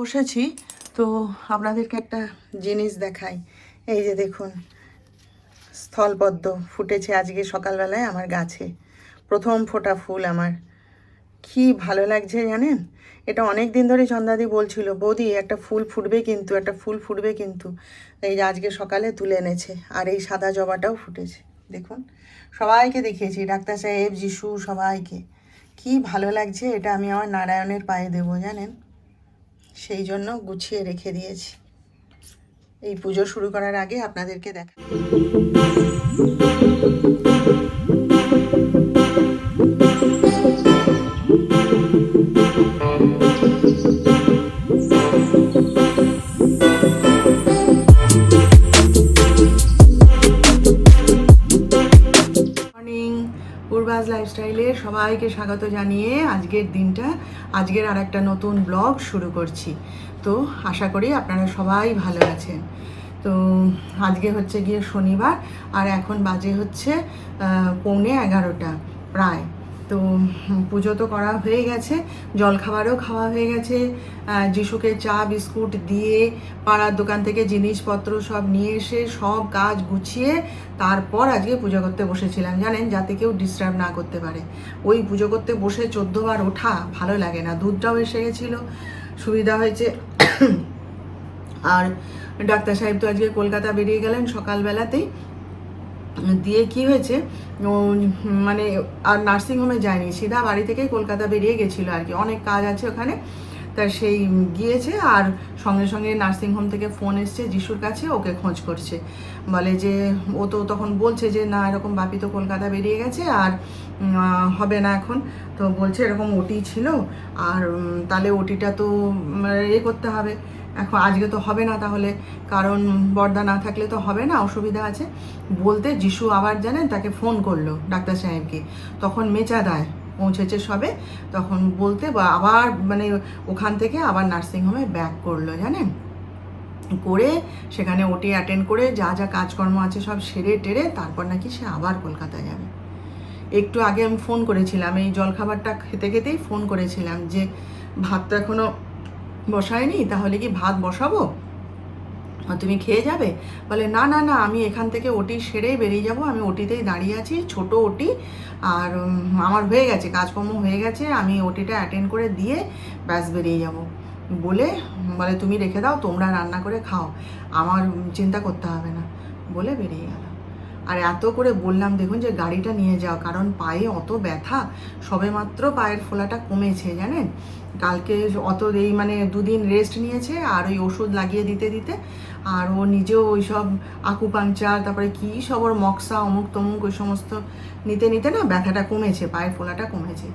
বসেছি তো আপনাদেরকে একটা জিনিস দেখাই। এই যে দেখুন, স্থলপদ্ম ফুটেছে আজকে সকালবেলায় আমার গাছে। প্রথম ফোটা ফুল আমার, কি ভালো লাগছে জানেন। এটা অনেক দিন ধরে চন্দাদি বলছিল, বৌদি একটা ফুল ফুটবে কিন্তু, একটা ফুল ফুটবে কিন্তু। এই যে আজকে সকালে তুলে এনেছে। আর এই সাদা জবাটাও ফুটেছে দেখুন। সবাইকে দেখিয়েছি, ডাক্তার সাহেব, যিশু, সবাইকে। কি ভালো লাগছে। এটা আমি আমার নারায়ণের পায়ে দেবো জানেন, সেই জন্য গুছিয়ে রেখে দিয়েছি। এই পুজো শুরু করার আগে আপনাদেরকে দেখা। মর্নিং, পূর্বাজ লাইফস্টাইলে সবাইকে স্বাগত জানিয়ে আজকের আর একটা নতুন ব্লগ শুরু করছি। তো আশা করি আপনারা সবাই ভালো আছেন। তো আজকে হচ্ছে গিয়ে শনিবার, আর এখন বাজে হচ্ছে 11:45 প্রায়। তো পুজো তো করা হয়ে গেছে, জলখাবারও খাওয়া হয়ে গেছে। যিশুকে চা বিস্কুট দিয়ে পাড়ার দোকান থেকে জিনিসপত্র সব নিয়ে এসে সব কাজ গুছিয়ে তারপর আজকে পুজো করতে বসেছিলাম জানেন, যাতে কেউ ডিস্টার্ব না করতে পারে। ওই পুজো করতে বসে 14 বার ওঠা ভালো লাগে না। দুধটাও এসে গেছিলো, সুবিধা হয়েছে। আর ডাক্তার সাহেব তো আজকে কলকাতা বেরিয়ে গেলেন সকালবেলাতেই। দিয়ে কি হয়েছে, মানে আর নার্সিংহোমে যায়নি, সিধা বাড়ি থেকেই কলকাতা বেরিয়ে গেছিলো আর কি, অনেক কাজ আছে ওখানে। তা সেই গিয়েছে, আর সঙ্গে সঙ্গে নার্সিংহোম থেকে ফোন এসছে যিশুর কাছে, ওকে খোঁজ করছে। বলে যে ও তো তখন বলছে যে না, এরকম বাপি তো কলকাতা বেরিয়ে গেছে আর হবে না এখন। তো বলছে এরকম ওটি ছিল, আর তাহলে ওটিটা তো করতে হবে। এখন আজকে তো হবে না তাহলে, কারণ বর্দা না থাকলে তো হবে না, অসুবিধা আছে বলতে। যিশু আবার জানেন তাকে ফোন করলো ডাক্তার সাহেবকে, তখন মেচাদায় পৌঁছেছে সবে, তখন বলতে আবার মানে ওখান থেকে আবার নার্সিংহোমে ব্যাক করলো জানেন, করে সেখানে ওটি অ্যাটেন্ড করে যা যা কাজকর্ম আছে সব সেরে টেরে তারপর নাকি সে আবার কলকাতায় যাবে। একটু আগে আমি ফোন করেছিলাম, এই জলখাবারটা খেতে খেতেই ফোন করেছিলাম যে ভাত তো এখনও বসায়নি, তাহলে কি ভাত বসাবো, তুমি খেয়ে যাবে? বলে না না না, আমি এখান থেকে ওটি সেরেই বেরিয়ে যাব, আমি ওটিতেই দাঁড়িয়ে আছি, ছোট ওটি, আর আমার হয়ে গেছে, কাজকর্ম হয়ে গেছে, আমি ওটিটা অ্যাটেন্ড করে দিয়ে ব্যাস বেরিয়ে যাব। বলে তুমি রেখে দাও, তোমরা রান্না করে খাও, আমার চিন্তা করতে হবে না, বলে বেরিয়ে গেল। আর এত করে বললাম দেখুন যে গাড়িটা নিয়ে যাও, কারণ পায়ে অত ব্যথা, সবেমাত্র পায়ের ফোলাটা কমেছে জানেন। কালকে অত এই মানে 2 দিন রেস্ট নিয়েছে, আর ওই ওষুধ লাগিয়ে দিতে দিতে, আর ও নিজেও ওই সব আকুপাংচার, তারপরে কী সব ওর মক্সা অমুক তমুক ওই সমস্ত নিতে নিতে না ব্যথাটা কমেছে, পায়ের ফোলাটা কমেছে।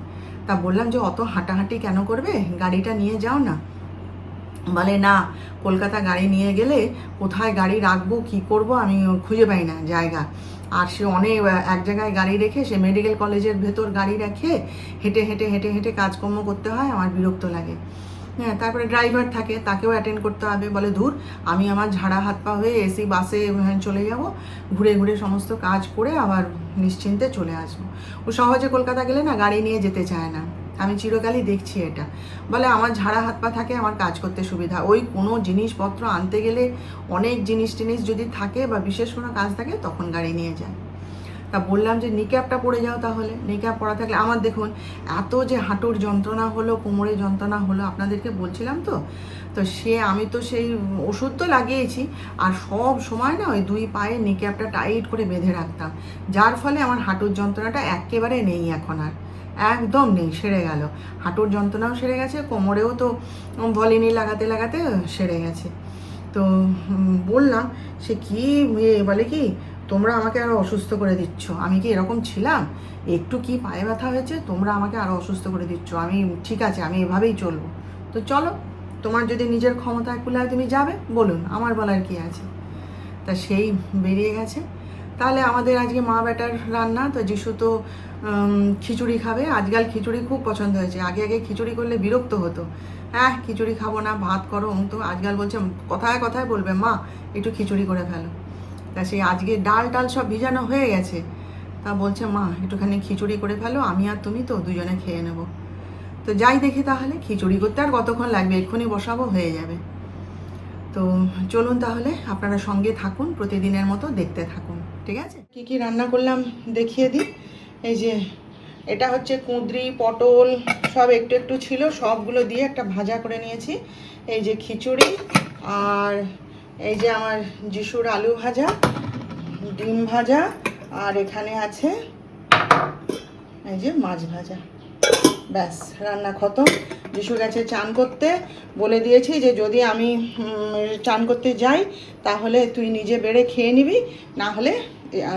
তা বললাম যে অত হাঁটাহাঁটি কেন করবে, গাড়িটা নিয়ে যাও না। বলে না, কলকাতা গাড়ি নিয়ে গেলে কোথায় গাড়ি রাখবো, কি করব আমি খুঁজে পাই না জায়গা। আর সে অনেক এক জায়গায় গাড়ি রেখে, সে মেডিকেল কলেজের ভেতর গাড়ি রেখে হেঁটে হেঁটে হেঁটে হেঁটে কাজকর্ম করতে হয়, আমার বিরক্ত লাগে। হ্যাঁ, তারপরে ড্রাইভার থাকে, তাকেও অ্যাটেন্ড করতে হবে। বলে দূর, আমি আমার ঝাড়া হাত পা হয়ে এসি বাসে চলে যাব, ঘুরে ঘুরে সমস্ত কাজ করে আবার নিশ্চিন্তে চলে আসবো। ও সহজে কলকাতা গেলে না গাড়ি নিয়ে যেতে চায় না, আমি চিরকালই দেখছি এটা। বলে আমার ঝাড়া হাত পা থাকে, আমার কাজ করতে সুবিধা, ওই কোনো জিনিসপত্র আনতে গেলে অনেক জিনিস টিনিস যদি থাকে বা বিশেষ কোনো কাজ থাকে তখন গাড়ি নিয়ে যায়। তা বললাম যে নিক্যাপটা পরে যাও তাহলে, নিক্যাপ পরা থাকলে। আমার দেখুন এত যে হাঁটুর যন্ত্রণা হলো, কোমরে যন্ত্রণা হলো, আপনাদেরকে বলছিলাম তো। তো আমি তো সেই ওষুধ তো লাগিয়েছি, আর সব সময় না ওই 2 পায়ে নিক্যাপটা টাইট করে বেঁধে রাখতাম, যার ফলে আমার হাঁটুর যন্ত্রণাটা একেবারে নেই এখন, আর একদম নেই, সেরে গেল। হাঁটুর যন্ত্রণাও সেরে গেছে, কোমরেও তো ভলিনি লাগাতে লাগাতে সেরে গেছে। তো বললাম, সে কি বলে কি, তোমরা আমাকে আরও অসুস্থ করে দিচ্ছ। আমি কি এরকম ছিলাম? একটু কি পায়ে ব্যথা হয়েছে, তোমরা আমাকে আরও অসুস্থ করে দিচ্ছ। আমি ঠিক আছে, আমি এভাবেই চলবো। তো চলো, তোমার যদি নিজের ক্ষমতায় কুলায় তুমি যাবে, বলুন, আমার বলার কি আছে। তা সেই বেরিয়ে গেছে। তাহলে আমাদের আজকে মা বেটার রান্না। তো যিশু তো খিচুড়ি খাবে, আজকাল খিচুড়ি খুব পছন্দ হয়েছে। আগে আগে খিচুড়ি করলে বিরক্ত হতো, হ্যাঁ খিচুড়ি খাবো না, ভাত করো। তো আজকাল বলছে, কথায় কথায় বলবে মা একটু খিচুড়ি করে ফেলো। তা সেই আজকে ডাল টাল সব ভিজানো হয়ে গেছে, তা বলছে মা একটুখানি খিচুড়ি করে ফেলো, আমি আর তুমি তো দুজনে খেয়ে নেবো। তো যাই দেখি তাহলে, খিচুড়ি করতে আর কতক্ষণ লাগবে, এক্ষুনি বসাবো, হয়ে যাবে। তো চলুন তাহলে, আপনারা সঙ্গে থাকুন, প্রতিদিনের মতো দেখতে থাকুন, ঠিক আছে? কি কি রান্না করলাম দেখিয়ে দিই। এই যে এটা হচ্ছে কুঁদরি, পটল সব একটু একটু ছিল, সবগুলো দিয়ে একটা ভাজা করে নিয়েছি। এই যে খিচুড়ি, আর এই যে আমার যিশুর আলু ভাজা, ডিম ভাজা, আর এখানে আছে এই যে মাছ ভাজা। ব্যাস, রান্না খতম। যিশু গেছে চান করতে, বলে দিয়েছি যে যদি আমি চান করতে যাই তাহলে তুই নিজে বেড়ে খেয়ে নিবি, না হলে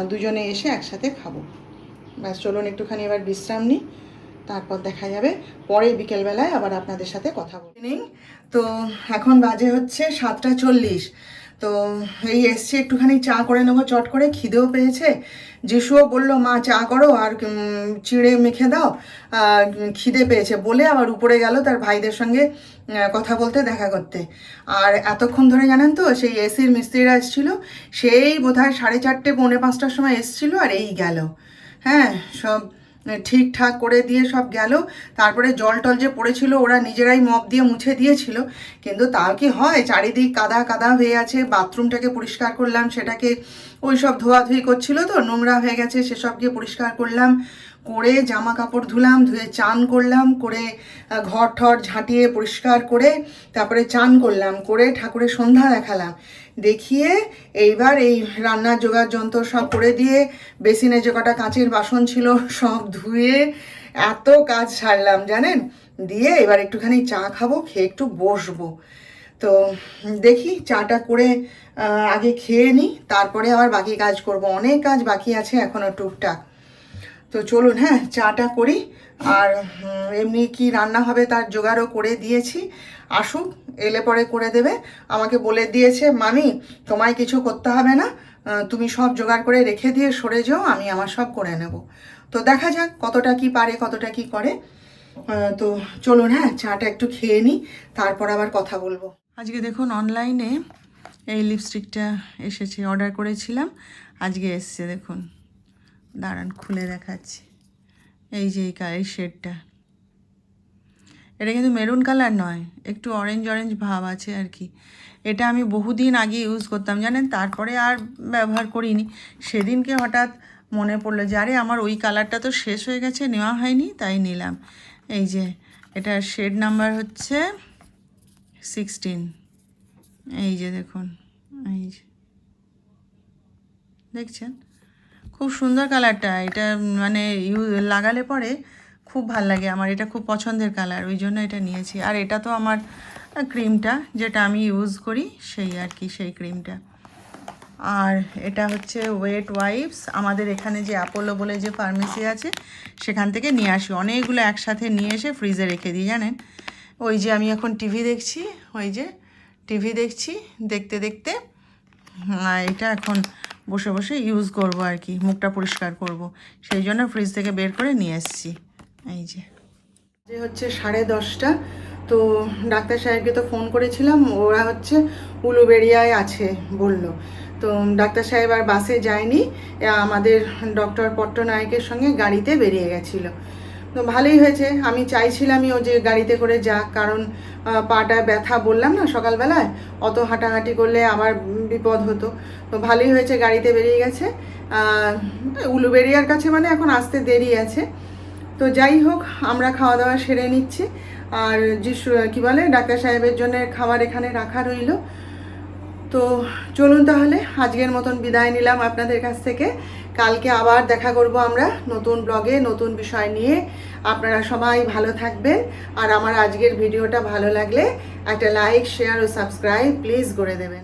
দুজনে এসে একসাথে খাবো। ব্যাস, চলুন একটুখানি এবার বিশ্রাম নিই, তারপর দেখা যাবে পরে বিকেলবেলায় আবার আপনাদের সাথে কথা বলে নিই। তো এখন বাজে হচ্ছে 7:40। তো এই এসছি, একটুখানি চা করে নেবো চট করে, খিদেও পেয়েছে। যিশুও বললো মা চা করো আর চিড়ে মেখে দাও, খিদে পেয়েছে বলে আবার উপরে গেল তার ভাইদের সঙ্গে কথা বলতে, দেখা করতে। আর এতক্ষণ ধরে জানেন তো, সেই এসির মিস্ত্রিরা এসেছিলো, সেই বোধহয় 4:30 পৌনে 5টার সময় এসেছিলো, আর এই গেল। হ্যাঁ, সব ঠিকঠাক করে দিয়ে সব গেল। তারপরে জল টল যে পড়েছিল ওরা নিজেরাই মপ দিয়ে মুছে দিয়েছিল, কিন্তু তাও কি হয়, চারিদিক কাদা কাদা হয়ে আছে। বাথরুমটাকে পরিষ্কার করলাম, সেটাকে ওই সব ধোয়াধুয়ি করছিল তো, নোংরা হয়ে গেছে, সেসব গিয়ে পরিষ্কার করলাম, করে জামা কাপড় ধুলাম, ধুয়ে চান করলাম, করে ঘর ঠর ঝাঁটিয়ে পরিষ্কার করে তারপরে চান করলাম, করে ঠাকুরের সন্ধ্যা দেখালাম, দেখিয়ে এইবার এই রান্নার জোগাড় যন্ত্র সব করে দিয়ে বেসিনে যে কটা কাঁচের বাসন ছিল সব ধুয়ে এত কাজ সারলাম জানেন। দিয়ে এবার একটুখানি চা খাবো, খেয়ে একটু বসবো। তো দেখি চাটা করে আগে খেয়ে নিই, তারপরে আবার বাকি কাজ করব। অনেক কাজ বাকি আছে এখনও টুকটাক। তো চলুন, হ্যাঁ, চাটা করি। আর এমনি কি রান্না হবে তার জোগাড়ও করে দিয়েছি, আসুক, এলে পরে করে দেবে। আমাকে বলে দিয়েছে মামি তোমায় কিছু করতে হবে না, তুমি সব জোগাড় করে রেখে দিয়ে সরে যাও, আমি আমার সব করে নেব। তো দেখা যাক কতটা কি পারে, কতটা কি করে। তো চলুন, হ্যাঁ, চাটা একটু খেয়ে নিই, তারপর আবার কথা বলবো। আজকে দেখুন অনলাইনে এই লিপস্টিকটা এসেছে, অর্ডার করেছিলাম, আজকে এসছে। দেখুন, দাঁড়ান খুলে দেখাচ্ছি। এই যে এই শেডটা, এটা কিন্তু মেরুন কালার নয়, একটু অরেঞ্জ অরেঞ্জ ভাব আছে আর কি। এটা আমি বহুদিন আগে ইউজ করতাম জানেন, তারপরে আর ব্যবহার করিনি। সেদিনকে হঠাৎ মনে পড়লো যে আরে আমার ওই কালারটা তো শেষ হয়ে গেছে, নেওয়া হয়নি, তাই নিলাম। এই যে এটার শেড নাম্বার হচ্ছে 16। এই যে দেখুন, এই যে দেখছেন, খুব সুন্দর কালারটা। এটা মানে লাগালে পরে খুব ভাল লাগে আমার, এটা খুব পছন্দের কালার, ওই জন্য এটা নিয়েছি। আর এটা তো আমার ক্রিমটা যেটা আমি ইউজ করি সেই আর কি, সেই ক্রিমটা। আর এটা হচ্ছে ওয়েট ওয়াইপস, আমাদের এখানে যে অ্যাপোলো বলে যে ফার্মেসি আছে সেখান থেকে নিয়ে আসি, অনেকগুলো একসাথে নিয়ে এসে ফ্রিজে রেখে দিই জানেন। ওই যে আমি এখন টিভি দেখছি, ওই যে টিভি দেখছি, দেখতে দেখতে এটা এখন বসে বসে ইউজ করব আর কি, মুখটা পরিষ্কার করব, সেই জন্য ফ্রিজ থেকে বের করে নিয়ে এসেছি। এই যে হচ্ছে 10:30। তো ডাক্তার সাহেবকে তো ফোন করেছিলাম, ওরা হচ্ছে উলুবেড়িয়ায় আছে বলল। তো ডাক্তার সাহেব আর বাসে যায়নি, আমাদের ডক্টর পট্টনায়কের সঙ্গে গাড়িতে বেরিয়ে গেছিলো। তো ভালোই হয়েছে, আমি চাইছিলামই ও যে গাড়িতে করে যাক, কারণ পাটা ব্যথা, বললাম না সকালবেলায়, অত হাঁটাহাঁটি করলে আবার বিপদ হতো। তো ভালোই হয়েছে গাড়িতে বেরিয়ে গেছে। উলুবেড়িয়ার কাছে মানে এখন আসতে দেরি আছে। তো যাই হোক, আমরা খাওয়া দাওয়া সেরে নিচ্ছি, আর যিশু কী বলে ডাক্তার সাহেবের জন্য খাবার এখানে রাখা রইল। তো চলুন তাহলে, আজকের মতন বিদায় নিলাম আপনাদের কাছ থেকে। কালকে আবার দেখা করব আমরা নতুন ব্লগে, নতুন বিষয় নিয়ে। আপনারা সবাই ভালো থাকবেন, আর আমার আজকের ভিডিওটা ভালো লাগলে একটা লাইক, শেয়ার ও সাবস্ক্রাইব প্লিজ করে দেবেন।